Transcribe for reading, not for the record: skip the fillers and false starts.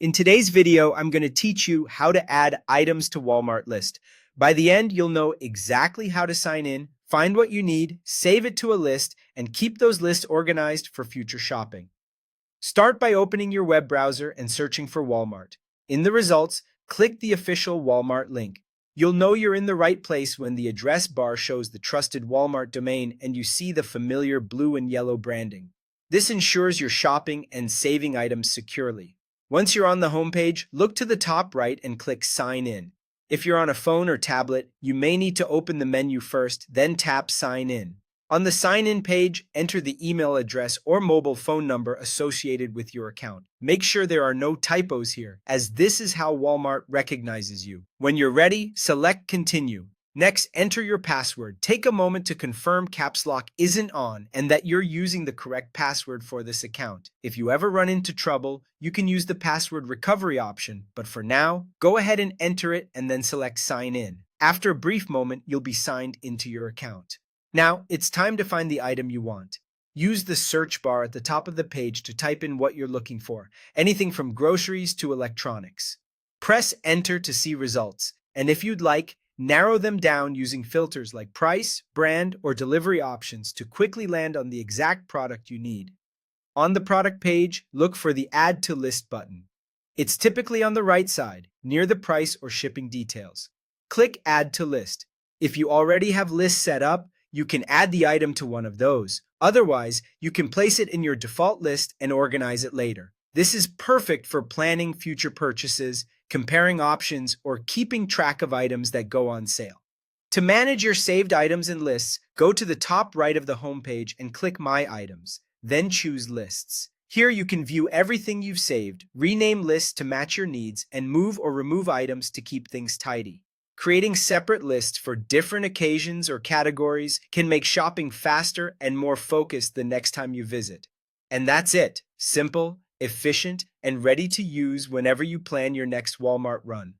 In today's video, I'm going to teach you how to add items to Walmart list. By the end, you'll know exactly how to sign in, find what you need, save it to a list, and keep those lists organized for future shopping. Start by opening your web browser and searching for Walmart. In the results, click the official Walmart link. You'll know you're in the right place when the address bar shows the trusted Walmart domain and you see the familiar blue and yellow branding. This ensures you're shopping and saving items securely. Once you're on the homepage, look to the top right and click Sign In. If you're on a phone or tablet, you may need to open the menu first, then tap Sign In. On the Sign In page, enter the email address or mobile phone number associated with your account. Make sure there are no typos here, as this is how Walmart recognizes you. When you're ready, select Continue. Next, enter your password. Take a moment to confirm Caps Lock isn't on and that you're using the correct password for this account. If you ever run into trouble, you can use the password recovery option, but for now, go ahead and enter it and then select Sign In. After a brief moment, you'll be signed into your account. Now, it's time to find the item you want. Use the search bar at the top of the page to type in what you're looking for, anything from groceries to electronics. Press Enter to see results, and if you'd like, narrow them down using filters like price, brand, or delivery options to quickly land on the exact product you need. On the product page, look for the Add to List button. It's typically on the right side, near the price or shipping details. Click Add to List. If you already have lists set up, you can add the item to one of those. Otherwise, you can place it in your default list and organize it later. This is perfect for planning future purchases, comparing options, or keeping track of items that go on sale. To manage your saved items and lists, go to the top right of the homepage and click My Items. Then choose Lists. Here you can view everything you've saved, rename lists to match your needs, and move or remove items to keep things tidy. Creating separate lists for different occasions or categories can make shopping faster and more focused the next time you visit. And that's it. Simple, efficient, and ready to use whenever you plan your next Walmart run.